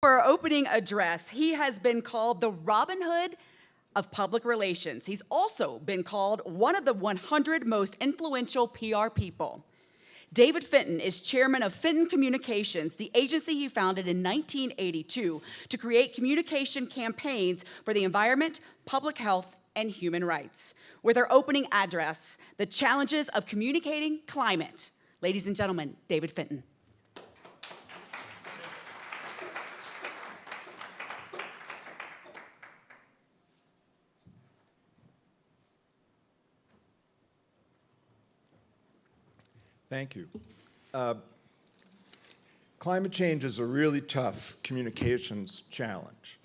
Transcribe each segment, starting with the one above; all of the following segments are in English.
For our opening address, he has been called the Robin Hood of public relations. He's also been called one of the 100 most influential PR people. David Fenton is chairman of Fenton Communications, the agency he founded in 1982 to create communication campaigns for the environment, public health, and human rights. With our opening address, The Challenges of Communicating Climate. Ladies and gentlemen, David Fenton. Thank you. Climate change is a really tough communications challenge.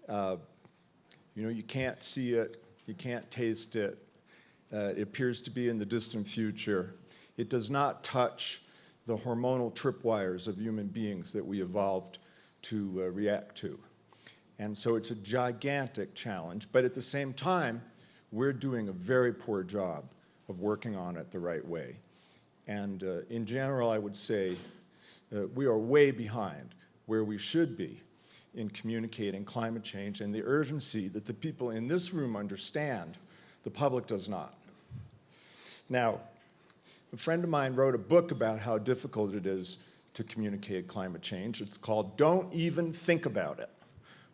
You can't see it, you can't taste it. It appears to be in the distant future. It does not touch the hormonal tripwires of human beings that we evolved to react to. And so it's a gigantic challenge, but at the same time, we're doing a very poor job of working on it the right way. And in general, I would say we are way behind where we should be in communicating climate change and the urgency that the people in this room understand, the public does not. Now, a friend of mine wrote a book about how difficult it is to communicate climate change. It's called Don't Even Think About It: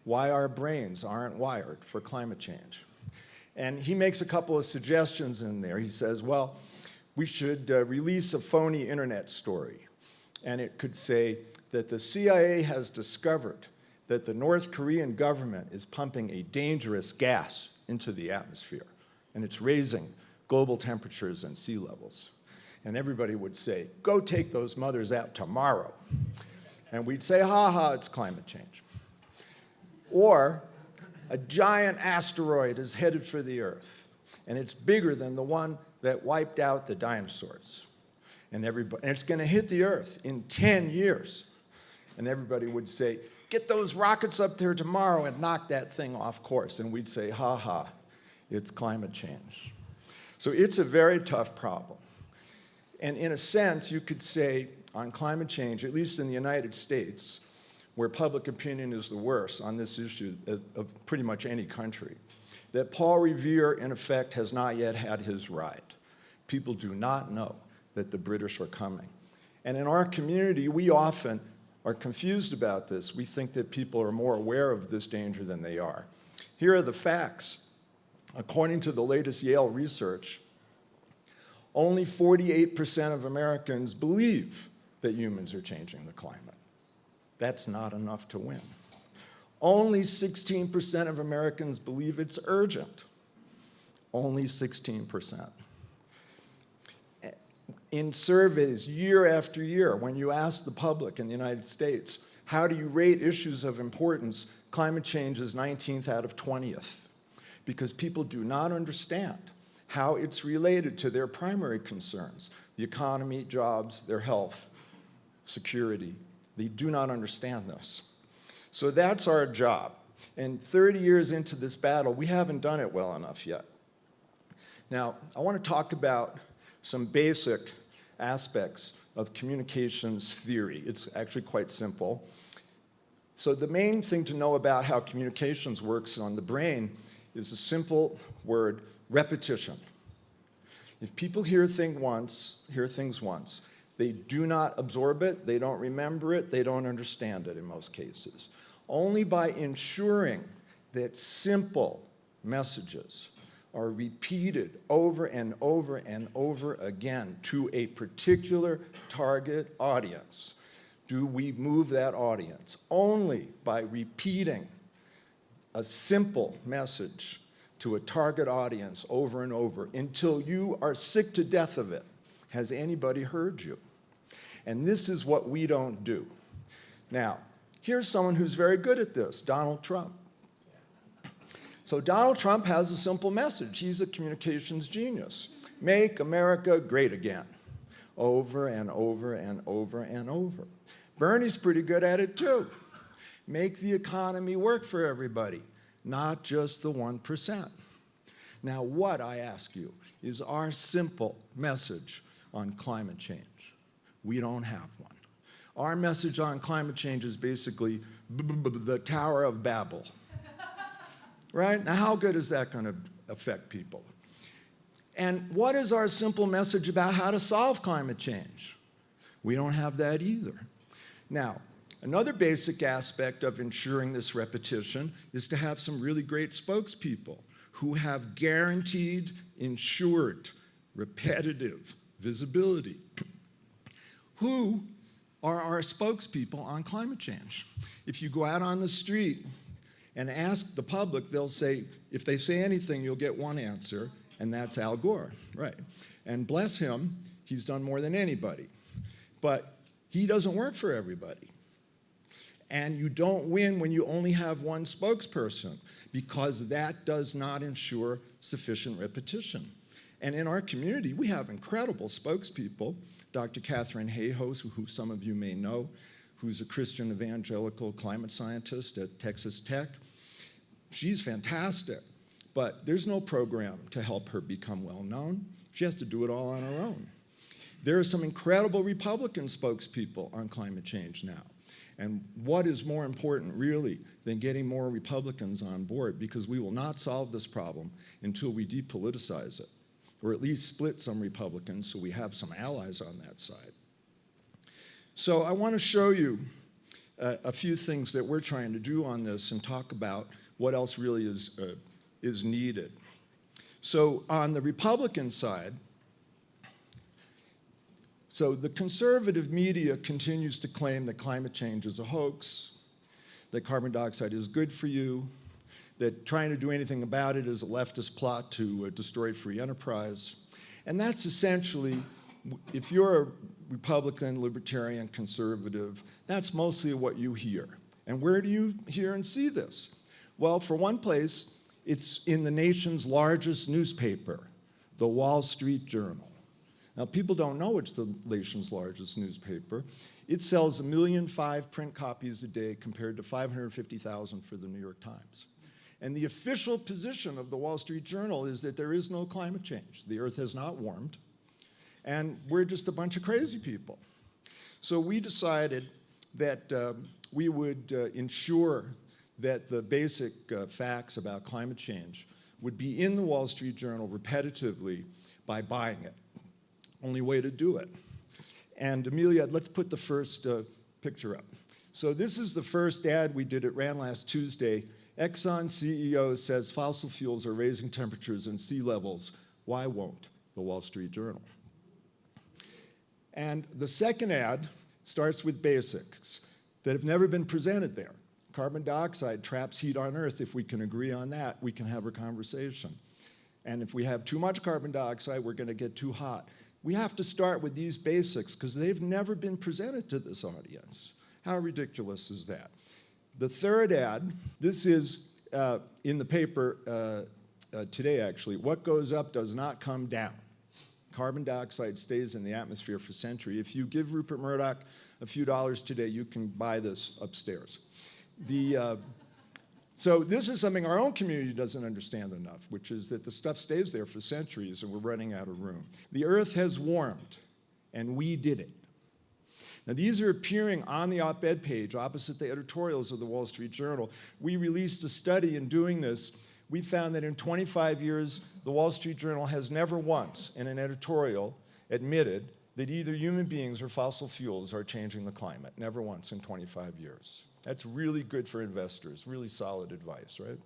Why Our Brains Aren't Wired for Climate Change. And he makes a couple of suggestions in there. He says, well, we should release a phony internet story. And it could say that the CIA has discovered that the North Korean government is pumping a dangerous gas into the atmosphere, and it's raising global temperatures and sea levels. And everybody would say, go take those mothers out tomorrow. And we'd say, ha ha, it's climate change. Or a giant asteroid is headed for the Earth, and it's bigger than the one that wiped out the dinosaurs. And it's going to hit the Earth in 10 years. And everybody would say, get those rockets up there tomorrow and knock that thing off course. And we'd say, ha ha, it's climate change. So it's a very tough problem. And in a sense, you could say on climate change, at least in the United States, where public opinion is the worst on this issue of pretty much any country, that Paul Revere, in effect, has not yet had his ride. People do not know that the British are coming. And in our community, we often are confused about this. We think that people are more aware of this danger than they are. Here are the facts. According to the latest Yale research, only 48% of Americans believe that humans are changing the climate. That's not enough to win. Only 16% of Americans believe it's urgent. Only 16%. In surveys year after year, when you ask the public in the United States, how do you rate issues of importance, climate change is 19th out of 20th, because people do not understand how it's related to their primary concerns, the economy, jobs, their health, security. They do not understand this. So that's our job. And 30 years into this battle, we haven't done it well enough yet. Now, I want to talk about some basic aspects of communications theory. It's actually quite simple. So the main thing to know about how communications works on the brain is a simple word: repetition. If people hear things once, they do not absorb it, they don't remember it, they don't understand it in most cases. Only by ensuring that simple messages are repeated over and over and over again to a particular target audience do we move that audience. Only by repeating a simple message to a target audience over and over until you are sick to death of it has anybody heard you. And this is what we don't do. Now, here's someone who's very good at this, Donald Trump. So Donald Trump has a simple message. He's a communications genius. Make America great again. Over and over and over and over. Bernie's pretty good at it too. Make the economy work for everybody, not just the 1%. Now what, I ask you, is our simple message on climate change? We don't have one. Our message on climate change is basically the Tower of Babel. Right? Now, how good is that going to affect people? And what is our simple message about how to solve climate change? We don't have that either. Now, another basic aspect of ensuring this repetition is to have some really great spokespeople who have guaranteed, ensured, repetitive visibility. Who are our spokespeople on climate change? If you go out on the street and ask the public, they'll say, if they say anything, you'll get one answer, and that's Al Gore, right? And bless him, he's done more than anybody. But he doesn't work for everybody. And you don't win when you only have one spokesperson, because that does not ensure sufficient repetition. And in our community, we have incredible spokespeople. Dr. Catherine Hayhoe, who some of you may know, who's a Christian evangelical climate scientist at Texas Tech. She's fantastic, but there's no program to help her become well-known. She has to do it all on her own. There are some incredible Republican spokespeople on climate change now. And what is more important, really, than getting more Republicans on board? Because we will not solve this problem until we depoliticize it, or at least split some Republicans so we have some allies on that side. So I want to show you a few things that we're trying to do on this and talk about what else really is needed. So on the Republican side, so the conservative media continues to claim that climate change is a hoax, that carbon dioxide is good for you, that trying to do anything about it is a leftist plot to destroy free enterprise. And that's essentially, if you're a Republican, libertarian, conservative, that's mostly what you hear. And where do you hear and see this? Well, for one place, it's in the nation's largest newspaper, the Wall Street Journal. Now, people don't know it's the nation's largest newspaper. It sells 1.5 million print copies a day compared to 550,000 for the New York Times. And the official position of the Wall Street Journal is that there is no climate change. The Earth has not warmed, and we're just a bunch of crazy people. So we decided that we would ensure that the basic facts about climate change would be in the Wall Street Journal repetitively by buying it. Only way to do it. And Amelia, let's put the first picture up. So this is the first ad we did. It ran last Tuesday. Exxon CEO says fossil fuels are raising temperatures and sea levels. Why won't? The Wall Street Journal. And the second ad starts with basics that have never been presented there. Carbon dioxide traps heat on Earth. If we can agree on that, we can have a conversation. And if we have too much carbon dioxide, we're going to get too hot. We have to start with these basics because they've never been presented to this audience. How ridiculous is that? The third ad, this is in the paper today, actually. What goes up does not come down. Carbon dioxide stays in the atmosphere for centuries. If you give Rupert Murdoch a few dollars today, you can buy this upstairs. So this is something our own community doesn't understand enough, which is that the stuff stays there for centuries and we're running out of room. The Earth has warmed, and we did it. Now, these are appearing on the op-ed page opposite the editorials of the Wall Street Journal. We released a study in doing this. We found that in 25 years, the Wall Street Journal has never once, in an editorial, admitted that either human beings or fossil fuels are changing the climate. Never once in 25 years. That's really good for investors, really solid advice, right?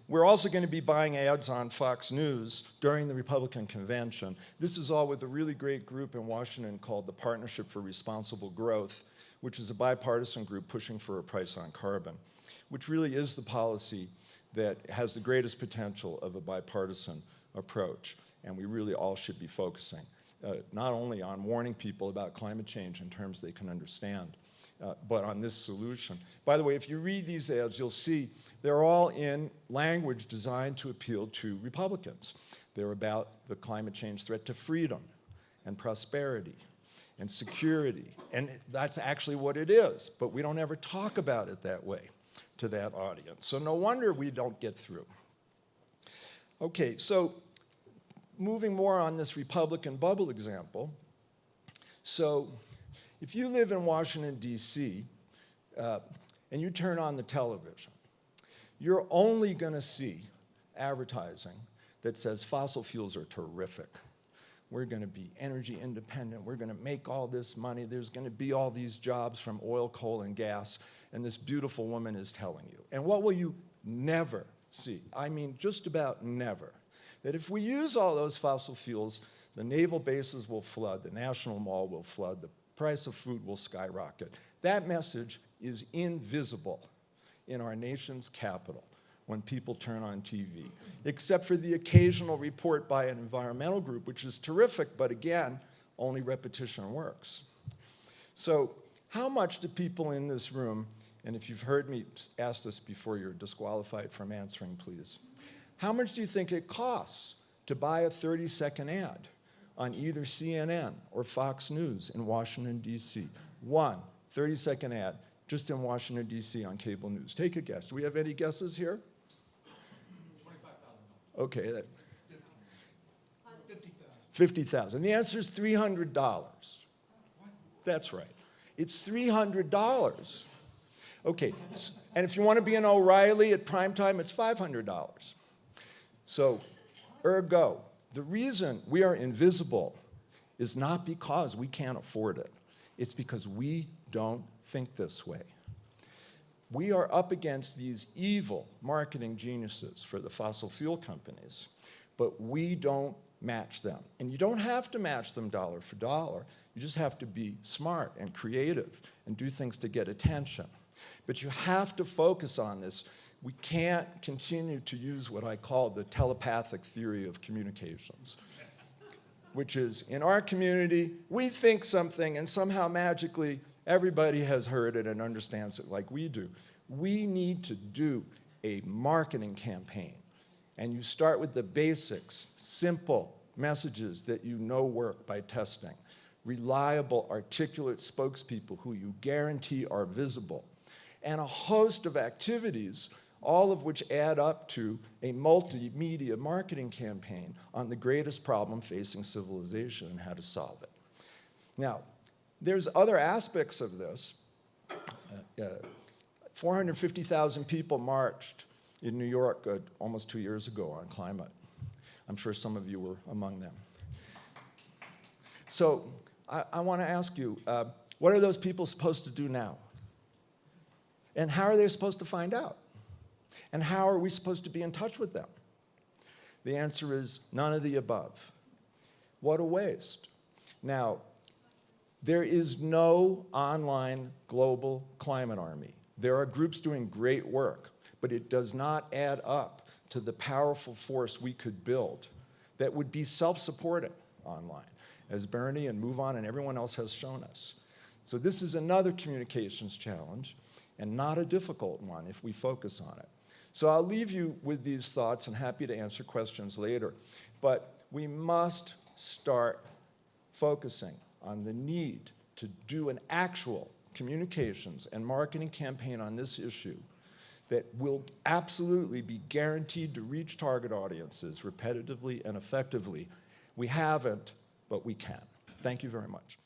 We're also going to be buying ads on Fox News during the Republican convention. This is all with a really great group in Washington called the Partnership for Responsible Growth, which is a bipartisan group pushing for a price on carbon, which really is the policy that has the greatest potential of a bipartisan approach. And we really all should be focusing not only on warning people about climate change in terms they can understand, but on this solution. By the way, if you read these ads, you'll see they're all in language designed to appeal to Republicans. They're about the climate change threat to freedom and prosperity and security. And that's actually what it is, but we don't ever talk about it that way to that audience. So no wonder we don't get through. Okay, so moving more on this Republican bubble example. So if you live in Washington, D.C., and you turn on the television, you're only going to see advertising that says fossil fuels are terrific. We're going to be energy independent. We're going to make all this money. There's going to be all these jobs from oil, coal, and gas. And this beautiful woman is telling you. And what will you never see? I mean, just about never. That if we use all those fossil fuels, the naval bases will flood, the National Mall will flood, the price of food will skyrocket. That message is invisible in our nation's capital when people turn on TV, except for the occasional report by an environmental group, which is terrific, but again, only repetition works. So how much do people in this room, and if you've heard me ask this before, you're disqualified from answering, please. How much do you think it costs to buy a 30-second ad on either CNN or Fox News in Washington, D.C.? One 30-second ad just in Washington, D.C. on cable news. Take a guess. Do we have any guesses here? $25,000. Okay. $50,000. The answer is $300. That's right. It's $300. Okay, and if you want to be an O'Reilly at prime time, it's $500. So, ergo, the reason we are invisible is not because we can't afford it. It's because we don't think this way. We are up against these evil marketing geniuses for the fossil fuel companies, but we don't match them. And you don't have to match them dollar for dollar. You just have to be smart and creative and do things to get attention. But you have to focus on this. We can't continue to use what I call the telepathic theory of communications, which is, in our community, we think something and somehow magically everybody has heard it and understands it like we do. We need to do a marketing campaign. And you start with the basics, simple messages that you know work by testing, reliable, articulate spokespeople who you guarantee are visible, and a host of activities, all of which add up to a multimedia marketing campaign on the greatest problem facing civilization and how to solve it. Now, there's other aspects of this. 450,000 people marched in New York almost 2 years ago on climate. I'm sure some of you were among them. So I want to ask you, what are those people supposed to do now? And how are they supposed to find out? And how are we supposed to be in touch with them? The answer is none of the above. What a waste. Now, there is no online global climate army. There are groups doing great work, but it does not add up to the powerful force we could build that would be self-supporting online, as Bernie and Move On and everyone else has shown us. So this is another communications challenge, and not a difficult one if we focus on it. So I'll leave you with these thoughts and happy to answer questions later. But we must start focusing on the need to do an actual communications and marketing campaign on this issue that will absolutely be guaranteed to reach target audiences repetitively and effectively. We haven't, but we can. Thank you very much.